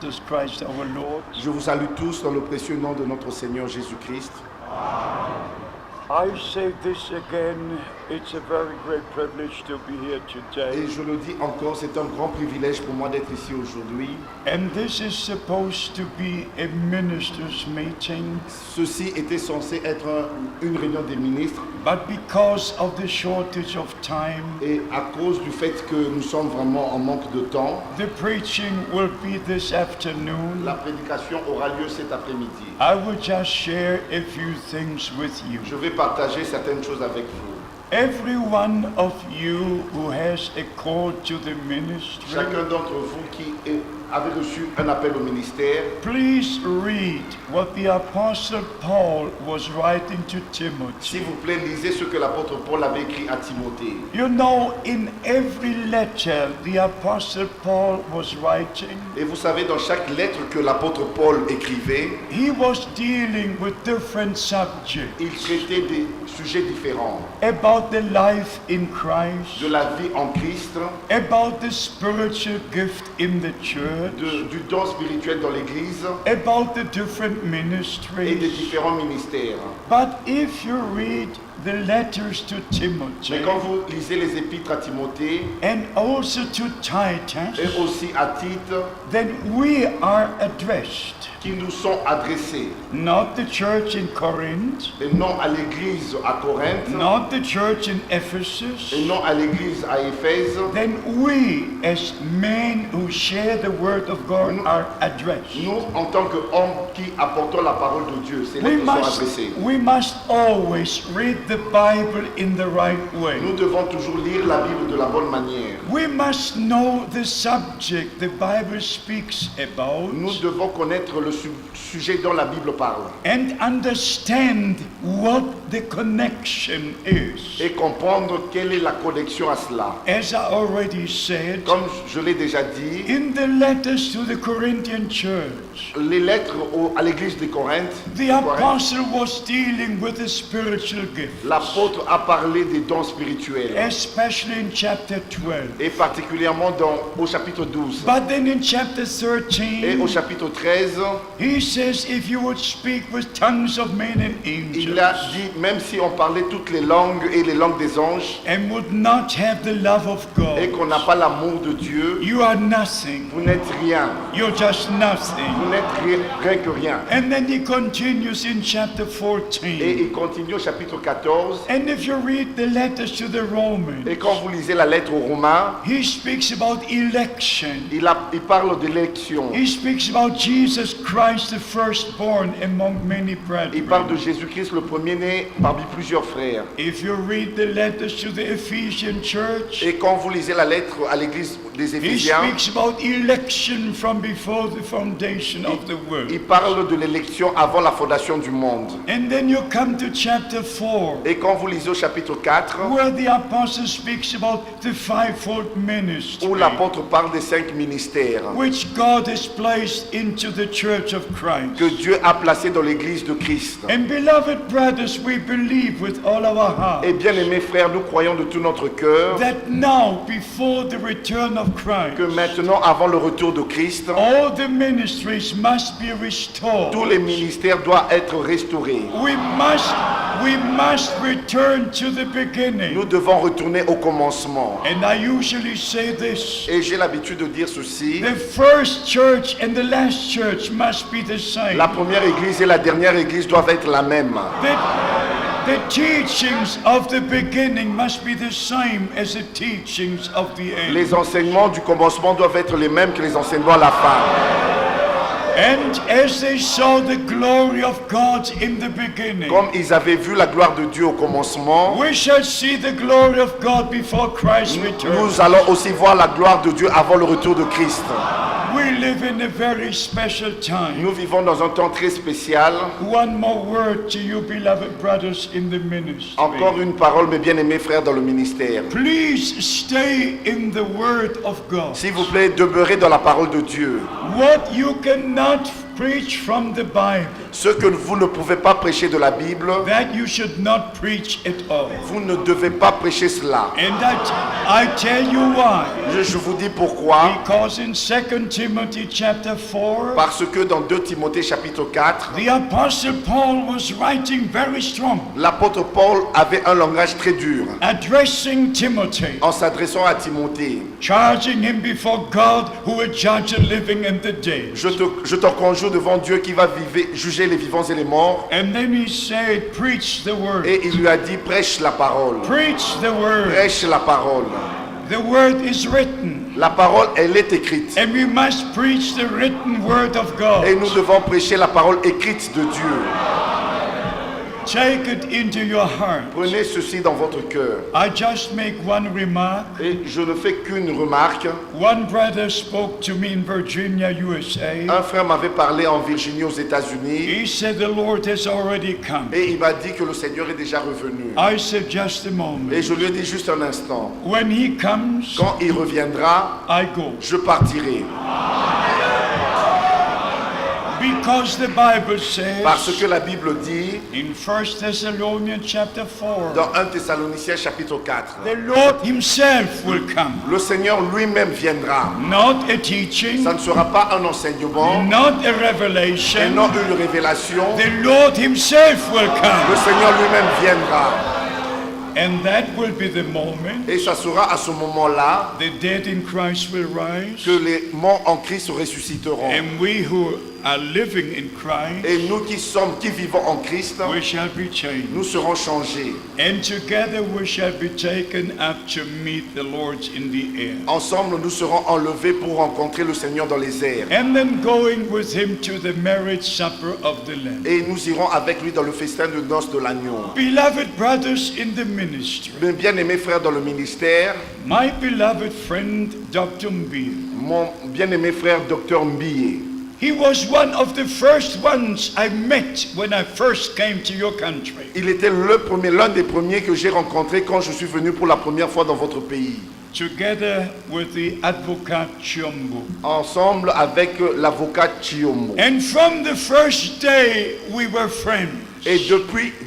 Jesus Christ our Lord. Je vous salue tous dans le précieux nom de notre Seigneur Jésus-Christ. I say this again, it's a very great privilege to be here today. Et je le dis encore, c'est un grand privilège pour moi d'être ici aujourd'hui. And this is supposed to be a ministers' meeting. Ceci était censé être une réunion des ministres. But because of the shortage of time, Et à cause du fait que nous sommes vraiment en manque de temps, the preaching will be this afternoon. la prédication aura lieu cet après-midi. I will just share a few things with you. Je vais partager certaines choses avec vous. Every one of you who has a call to the ministry, Chacun d'entre vous qui avait reçu un appel au ministère, please read what the Apostle Paul was writing to Timothy. s'il vous plaît, lisez ce que l'apôtre Paul avait écrit à Timothée. You know, in every letter the Apostle Paul was writing, Et vous savez, dans chaque lettre que l'apôtre Paul écrivait, he was dealing with different subjects il traitait des sujets différents. about the life in Christ, De la vie en Christ, about the spiritual gift in the church, du don spirituel dans l'Église about the different et des ministries. différents ministères. But if you read the letters to Timothy Mais quand vous lisez les épîtres à Timothée and also to et Titus, aussi à Tite, then we are addressed qui nous sont adressés, not the church in Corinth, et non à l'Église à Corinthe, not the church in Ephesus, et non à l'Église à Éphèse, then we as men who share the word of God are addressed. nous en tant qu'hommes qui apportons la parole de Dieu, ces lettres sont adressées. We must always read the Bible in the right way. Nous devons toujours lire la Bible de la bonne manière. We must know the subject the Bible speaks about Nous devons connaître le sujet dont la Bible parle and understand what the connection is. et comprendre quelle est la connexion à cela. As I already said, Comme je l'ai déjà dit, in the letters to the Corinthian church, les lettres à l'église de Corinthe, the apostle was dealing with the spiritual gift, l'apôtre a parlé des dons spirituels, especially in chapter 12. et particulièrement au chapitre 12. But then in chapter Et au 13, chapitre 13, he says, if you would speak with tongues of men and il a angels dit, même si on parlait toutes les langues et les langues des anges, and would not have the love of et God, qu'on n'a pas l'amour de Dieu, you are nothing. vous n'êtes rien. You're just nothing. Vous n'êtes rien que rien. And then he continues in chapter Et 14. il continue au chapitre 14. And if you read the letters to the Romans, Et quand vous lisez la lettre aux Romains, he speaks about election. il parle d'élection. He speaks about Jesus Christ, the firstborn among many Il parle de brethren. Jésus-Christ, le premier-né parmi plusieurs frères. If you read the letters to the Ephesian church, Et quand vous lisez la lettre à l'église des he Éphésiens, speaks about election from before the foundation of the world. il parle de l'élection avant la fondation du monde. And then you come to chapter 4, Et quand vous lisez au chapitre 4, where the apostle speaks about the fivefold ministry, où l'apôtre parle des 5 ministères which God has placed into the church of Christ. que Dieu a placés dans l'église de Christ. And beloved brothers, we believe with all our heart Et bien aimés frères, nous croyons de tout notre cœur that now, before the return of que Christ, maintenant, avant le retour de Christ, all the ministries must be restored. tous les ministères doivent être restaurés. We must return to the beginning. Nous devons retourner au commencement. And I usually say this: Et j'ai l'habitude de dire ceci, the first church and the last church must be the same. la première église et la dernière église doivent être la même. The teachings of the beginning must be the same as the teachings of the end. Les enseignements du commencement doivent être les mêmes que les enseignements à la fin. And as they saw the glory of God in the beginning, Comme ils avaient vu la gloire de Dieu au commencement, we shall see the glory of God before Christ returns. nous allons aussi voir la gloire de Dieu avant le retour de Christ. We live in a very special time. Nous vivons dans un temps très spécial. One more word to you, beloved brothers in the ministry. Encore une parole, mes bien-aimés frères dans le ministère. Please stay in the word of God. S'il vous plaît, demeurez dans la parole de Dieu. What you cannot preach from the Bible, Ce que vous ne pouvez pas prêcher de la Bible, that you should not preach at all. vous ne devez pas prêcher cela. And I tell you why. Je vous dis pourquoi. Because in 2 Timothy chapter 4, Parce que dans 2 Timothée chapitre 4, the Apostle Paul was writing very strong, l'apôtre Paul avait un langage très dur addressing Timothy, en s'adressant à Timothée. charging him before God who will judge the living and the dead. Je te conjure devant Dieu qui va juger les vivants et les morts. And then he said, preach the word. Et il lui a dit, prêche la parole. Preach the word. Prêche la parole. The word is written. La parole, elle est écrite. And we must preach the written word of God. Et nous devons prêcher la parole écrite de Dieu. Take it into your heart. Prenez ceci dans votre cœur. I just make one remark. Et je ne fais qu'une remarque. One brother spoke to me in Virginia, USA. Un frère m'avait parlé en Virginie aux États-Unis. He said the Lord has already come. Et il m'a dit que le Seigneur est déjà revenu. I said just a moment. Et je lui ai dit juste un instant. When he comes, Quand il reviendra, I go. je partirai. Because the Bible says Parce que la Bible dit, in 1 Thessalonians chapter 4, dans 1 Thessaloniciens chapitre 4, the Lord himself will come. le Seigneur lui-même viendra. Not a teaching, Ça ne sera pas un enseignement, not a et revelation. non une révélation. The Lord himself will Le come. Seigneur lui-même viendra. And that will be the moment Et ça sera à ce moment-là the dead in Christ will rise. que les morts en Christ ressusciteront. And we who are living in Christ, Et nous qui vivons en Christ, we shall be changed. nous serons changés. And together we shall be taken up to meet the Lord in the air. Ensemble, nous serons enlevés pour rencontrer le Seigneur dans les airs. And then going with him to the marriage supper of the Lamb. Et nous irons avec lui dans le festin de noces de l'agneau. Beloved brothers in the ministry, Mes bien-aimés frères dans le ministère, my beloved friend Dr. Mbier, mon bien-aimé frère Dr Mbie, he was one of the first ones I met when I first came to your country. il était l'un des premiers que j'ai rencontré quand je suis venu pour la première fois dans votre pays. Together with the advocate Chiombo. Ensemble avec l'avocat Chiombo. And from the first day we were friends. Et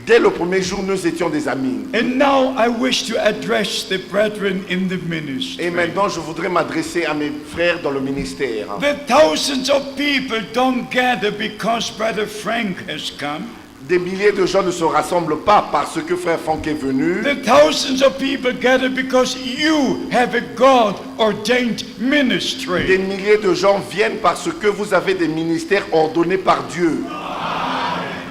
dès le premier jour, nous étions des amis. And now I wish to address the brethren in the ministry. Et maintenant, je voudrais m'adresser à mes frères dans le ministère. The thousands of people don't gather because Brother Frank has come. Des milliers de gens ne se rassemblent pas parce que frère Franck est venu. The thousands of people gather because you have a God-ordained ministry. Des milliers de gens viennent parce que vous avez des ministères ordonnés par Dieu.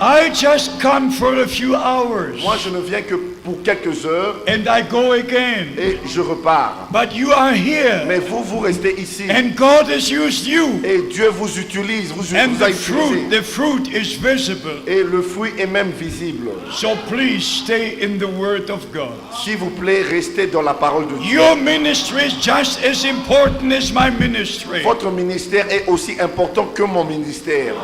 I just come for a few hours Moi, je ne viens que pour quelques heures and I go again. et je repars. But you are here Mais vous restez ici. and God has used you. Et Dieu vous utilise, vous And a the utilisé. fruit is visible. Et le fruit est même visible. So please stay in the Word of God. S'il vous plaît, restez dans la parole de Dieu. Your ministry is just as important as my ministry. Votre ministère est aussi important que mon ministère.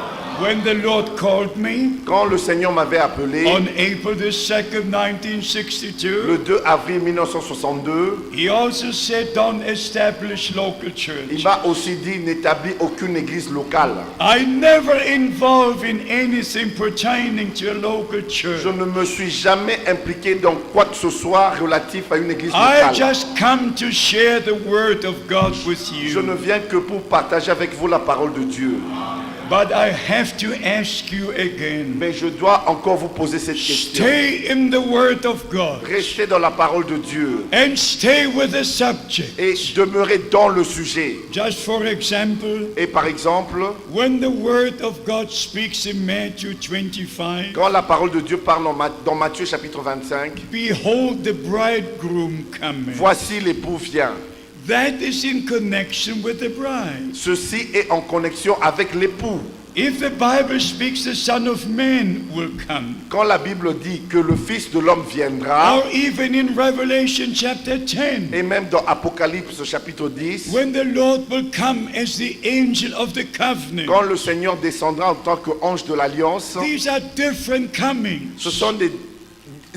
When the Lord called me Quand le Seigneur m'avait appelé, on April the 2nd, 1962, le 2 avril 1962, He also said, don't establish local il church. m'a aussi dit n'établis aucune église locale. I never involved in anything pertaining to a local church. Je ne me suis jamais impliqué dans quoi que ce soit relatif à une église I locale. just come to share the word of God with Je ne you. viens que pour partager avec vous la parole de Dieu. But I have to ask you again. Mais je dois encore vous poser cette question. Stay in the word of God Restez dans la parole de Dieu and stay with the subject. et demeurez dans le sujet. Just for example, Et par exemple, when the word of God speaks in Matthew 25, quand la parole de Dieu parle dans Matthieu chapitre 25, behold the bridegroom coming. voici l'époux vient. That is in connection with the bride. Ceci est en connexion avec l'époux. If the Bible speaks, the Son of Man will come. Quand la Bible dit que le Fils de l'homme viendra, Or even in Revelation chapter 10, et même dans Apocalypse chapitre 10, when the Lord will come as the angel of the covenant. quand le Seigneur descendra en tant qu'ange de l'alliance, These are different comings. ce sont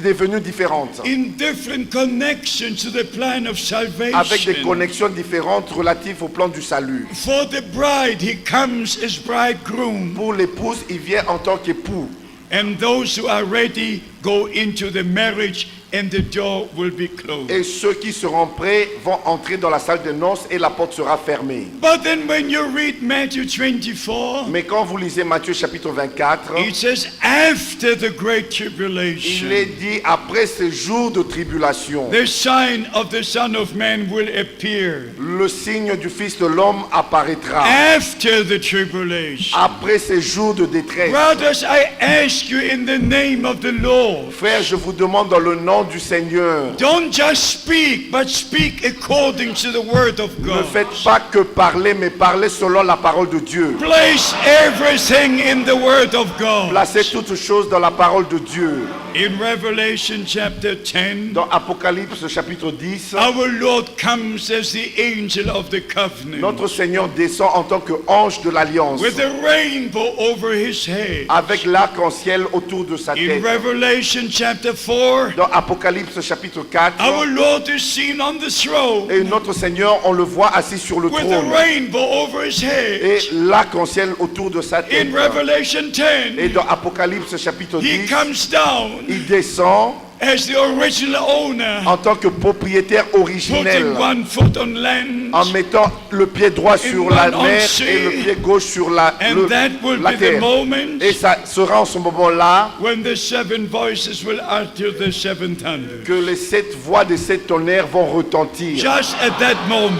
devenues différentes, in different connections to the plan of avec des salvation. connexions différentes relatives au plan du salut. For the bride, he comes as bridegroom. Pour l'épouse, il vient en tant qu'époux. And those who are ready go into the marriage and the door will be closed. Et ceux qui seront prêts vont entrer dans la salle de noces et la porte sera fermée. But then when you read Matthew 24, Mais quand vous lisez Matthieu chapitre 24, it says after the great il est tribulation, dit après ces jours de tribulation, the sign of the Son of Man will appear. le signe du Fils de l'homme apparaîtra. After the tribulation. Après ces jours de détresse. Brothers, I ask you in the name of the Lord, Frère, je vous demande dans le nom du Seigneur, don't just speak, but speak according to the word of ne God. faites pas que parler, mais parlez selon la parole de Dieu. Place everything in the word of God. Placez toutes choses dans la parole de Dieu. In Revelation chapter 10, Dans Apocalypse chapitre 10, our Lord comes as the angel of the covenant notre Seigneur descend en tant qu'ange de l'alliance, with a rainbow over his head. avec l'arc-en-ciel autour de sa In tête. Revelation chapter 4, Dans Apocalypse chapitre 4, our Lord is seen on the throne et notre Seigneur, on le voit assis sur le with a trône, rainbow over his head. et l'arc-en-ciel autour de sa tête. In Revelation 10, Et dans Apocalypse chapitre he 10, comes down il descend as the original owner, en tant que propriétaire originel, putting one foot on land, en mettant le pied droit sur la mer et le pied gauche sur la and that will la be the terre. moment Et ça sera en ce moment-là when the seven voices will utter the seven thunders. que les 7 voix des 7 tonnerres vont retentir. Just at that moment,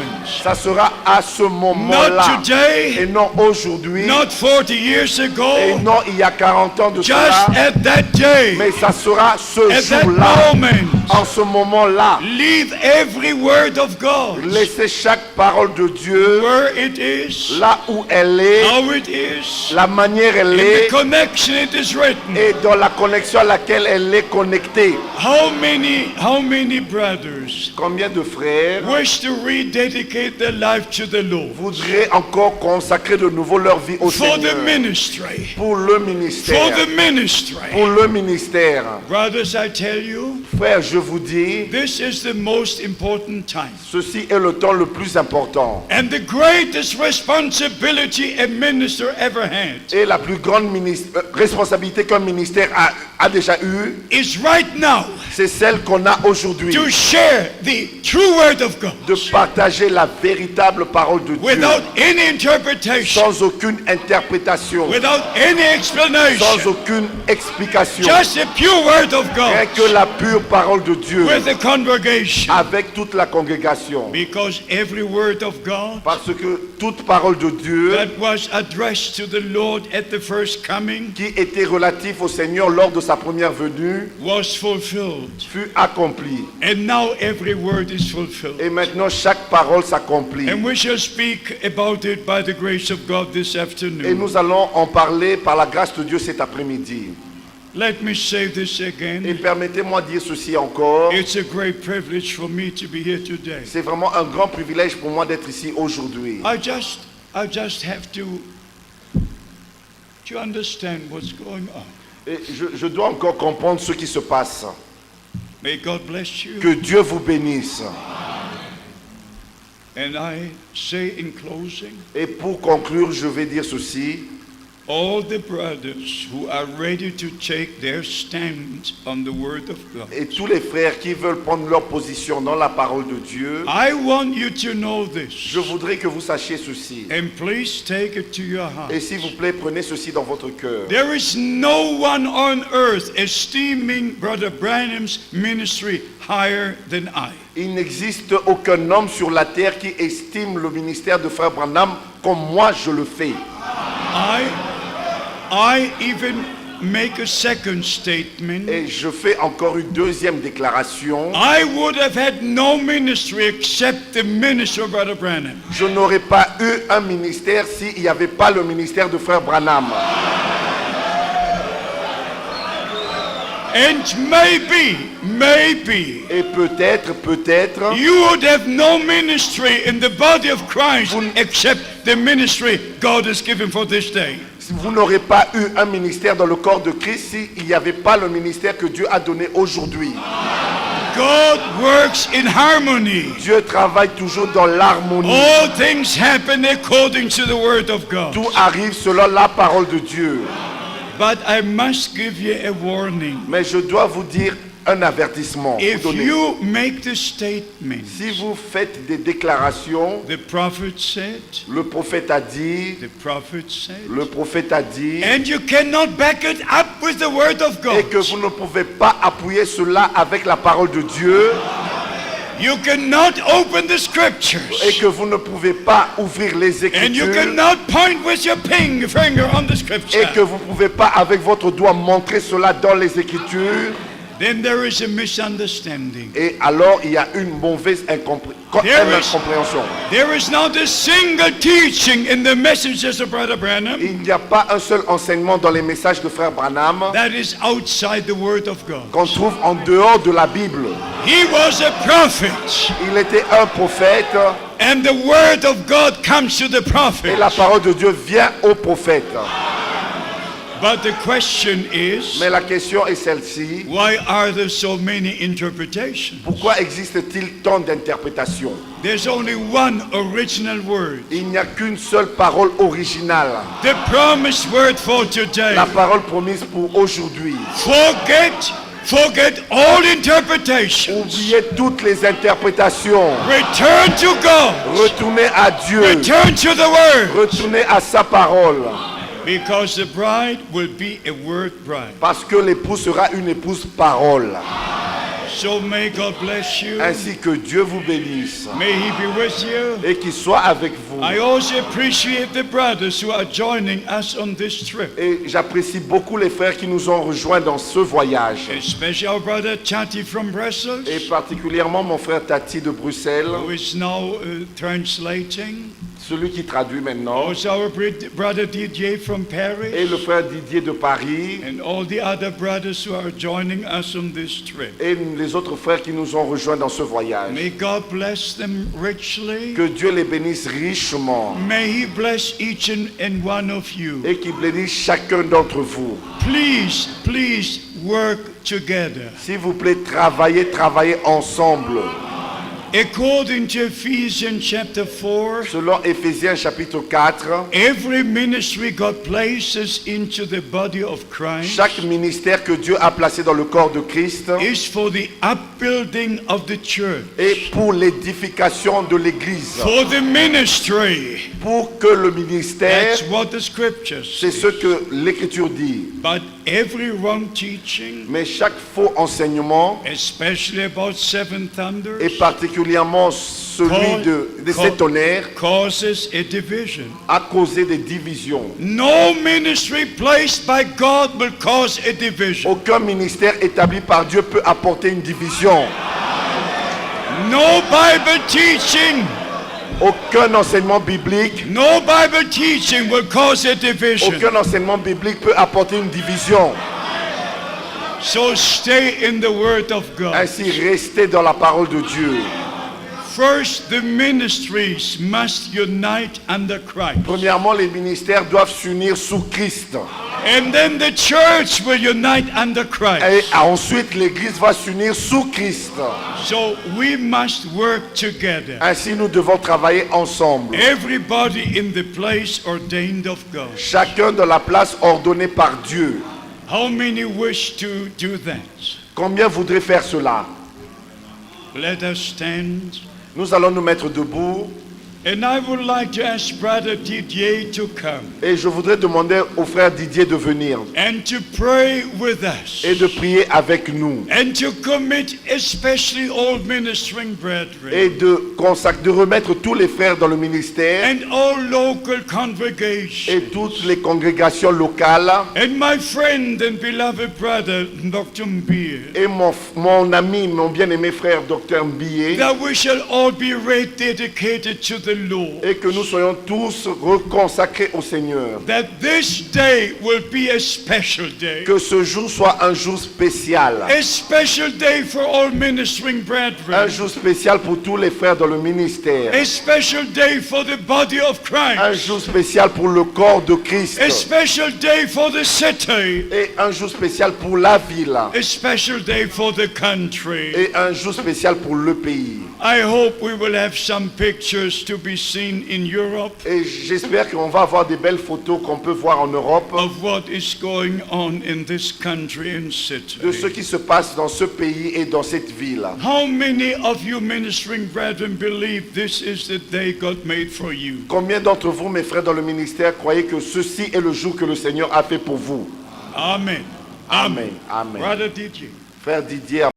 Ça sera à ce not moment-là, et today, non aujourd'hui, not 40 years et ago, non il y a 40 ans de just cela, at that day, mais ça sera ce at that jour-là, moment. en ce moment-là. Leave every word of God Laissez chaque parole de Dieu where it is, là où elle est, how it is, la manière elle in the est, connection it is written. et dans la connexion à laquelle elle est connectée. How many brothers Combien de frères wish to rededicate their life to the Lord voudraient encore consacrer de nouveau leur vie au for the Seigneur ministry? pour le For ministère? the ministry. Pour le ministère. Brothers, I tell you, Frère, je vous dis, this is the most important time. ceci est le temps le plus important. And the greatest responsibility a minister ever had Et la plus grande responsabilité qu'un ministère a déjà eue, is right now c'est celle qu'on a aujourd'hui. to share the true word of God De partager la véritable parole de Dieu. without any interpretation, Sans aucune interprétation. without any Sans explanation, aucune explication. just the pure word of Rien God que la pure parole de Dieu. with the congregation. Avec toute la congrégation. Because every word of God Parce que toute parole de Dieu that was addressed to the Lord at the first coming qui était relatif au Seigneur lors de sa première venue was fulfilled. fut accomplie. And now every word is fulfilled. Et maintenant chaque parole s'accomplit. And we shall speak about it by the grace of God this Et afternoon. nous allons en parler par la grâce de Dieu cet après-midi. Let me say this Et again. permettez-moi de dire ceci encore. It's a great privilege for me to be here today. C'est vraiment un grand privilège pour moi d'être ici aujourd'hui. I just have to understand what's going on. Et je dois encore comprendre ce qui se passe. May God bless you. Que Dieu vous bénisse. And I say in closing, Et pour conclure, je vais dire ceci. all the brothers who are ready to take their stand on the word of God, Et tous les frères qui veulent prendre leur position dans la parole de Dieu, I want you to know this. je voudrais que vous sachiez ceci. And please take it to your heart. Et s'il vous plaît, prenez ceci dans votre cœur. There is no one on earth esteeming Brother Branham's ministry higher than I. Il n'existe aucun homme sur la terre qui estime le ministère de Frère Branham comme moi je le fais. I even make a second statement. Et je fais encore une deuxième déclaration. I would have had no ministry except the ministry of Brother Branham. Je n'aurais pas eu un ministère s'il n'y avait pas le ministère de Frère Branham. And maybe, Et peut-être, you would have no ministry in the body of Christ except the ministry God has given for this day. si vous n'aurez pas eu un ministère dans le corps de Christ, s'il n'y avait pas le ministère que Dieu a donné aujourd'hui. God works in harmony. Dieu travaille toujours dans l'harmonie. All things happen according to the word of God. Tout arrive selon la parole de Dieu. But I must give you a warning. Mais je dois vous dire un avertissement. If Vous donner. you make the statement, Si vous faites des déclarations, the prophet said, le prophète a dit, the prophet said, le prophète a dit, and you cannot back it up with the word of et God. que vous ne pouvez pas appuyer cela avec la parole de Dieu, You cannot open the et scriptures. que vous ne pouvez pas ouvrir les And you Écritures, cannot point with your finger on the et scripture. que vous ne pouvez pas avec votre doigt montrer cela dans les Écritures, Then there is a misunderstanding. et alors il y a une mauvaise incompréhension. There is not a single teaching in the messages of Brother Branham Il n'y a pas un seul enseignement dans les messages de Frère Branham that is outside the word of God. qu'on trouve en dehors de la Bible. He was a prophet, Il était un prophète, and the word of God comes to the et prophet. la parole de Dieu vient au prophète. But the question is, Mais la question est celle-ci. why are there so many interpretations? Pourquoi existe-t-il tant d'interprétations? There's only one original word. Il n'y a qu'une seule parole originale. The promised word for today. La parole promise pour aujourd'hui. Forget all interpretations. Oubliez toutes les interprétations. Return to God. Retournez à Dieu. Return to the word. Retournez à sa parole. Because the bride will be a word bride. Parce que l'épouse sera une épouse parole. So may God bless you. Ainsi que Dieu vous bénisse. May He be with you. Et qu'il soit avec vous. I also appreciate the brothers who are joining us on this trip. Et j'apprécie beaucoup les frères qui nous ont rejoints dans ce voyage. Especially our brother Chati from Brussels, Et particulièrement mon frère Tati de Bruxelles, who is now translating. celui qui traduit maintenant. Also our brother Didier from Et Paris. le frère Didier de Paris. And all the other brothers who are joining us on this trip. Et les autres frères qui nous ont rejoints dans ce voyage. May God bless them richly. Que Dieu les bénisse richement. May He bless each and one of you. Et qu'il bénisse chacun d'entre vous. Please work together. S'il vous plaît, travaillez ensemble. According to Ephesians chapter 4, Selon Éphésiens chapitre 4, every ministry God places into the body of Christ chaque ministère que Dieu a placé dans le corps de Christ is for the upbuilding of the church, est pour l'édification de l'Église. for the ministry. Pour que le ministère, That's what the scriptures c'est say. ce que l'Écriture dit. But every wrong teaching, Mais chaque faux enseignement, especially about seven et thunders, particulièrement celui de ces tonnerres, causes a division. a causé des divisions. No ministry placed by God will cause a division. Aucun ministère établi par Dieu peut apporter une division. No Bible teaching, Aucun enseignement biblique, no Bible teaching will cause a division. aucun enseignement biblique peut apporter une division. So stay in the word of God. Ainsi, restez dans la parole de Dieu. First, the ministries must unite under Christ. Premièrement, les ministères doivent s'unir sous Christ. And then the church will unite under Christ. Et ensuite, l'Église va s'unir sous Christ. So we must work together. Ainsi, nous devons travailler ensemble. Everybody in the place ordained of God. Chacun dans la place ordonnée par Dieu. How many wish to do that? Combien voudraient faire cela? Let us stand. Nous allons nous mettre debout. And I would like to ask Brother Didier to come Et je voudrais demander au frère Didier de venir and to pray with us. et de prier avec nous. And to commit especially all ministering brethren Et de remettre tous les frères dans le ministère and all local congregations. et toutes les congrégations locales. And my friend and beloved brother, Dr. Mbier, Et mon ami, mon bien-aimé frère Dr Mbié, that we shall all be rededicated to the Lord. et que nous soyons tous reconsacrés au Seigneur. That this day will be a special day. Que ce jour soit un jour spécial. A special day for all ministering Un brethren. jour spécial pour tous les frères dans le ministère. A special day for the body of Un Christ. jour spécial pour le corps de Christ. A special day for the city. Et un jour spécial pour la ville. A special day for the country. Et un jour spécial pour le pays. I hope we will have some pictures to be seen in Europe Et j'espère qu'on va avoir des belles photos qu'on peut voir en Europe of what is going on in this country and de ce city. qui se passe dans ce pays et dans cette ville. How many of you ministering brethren believe this is the day God made for you? Combien d'entre vous, mes frères dans le ministère, croyez que ceci est le jour que le Seigneur a fait pour vous? Amen. Amen. Amen. Brother Didier. Frère Didier.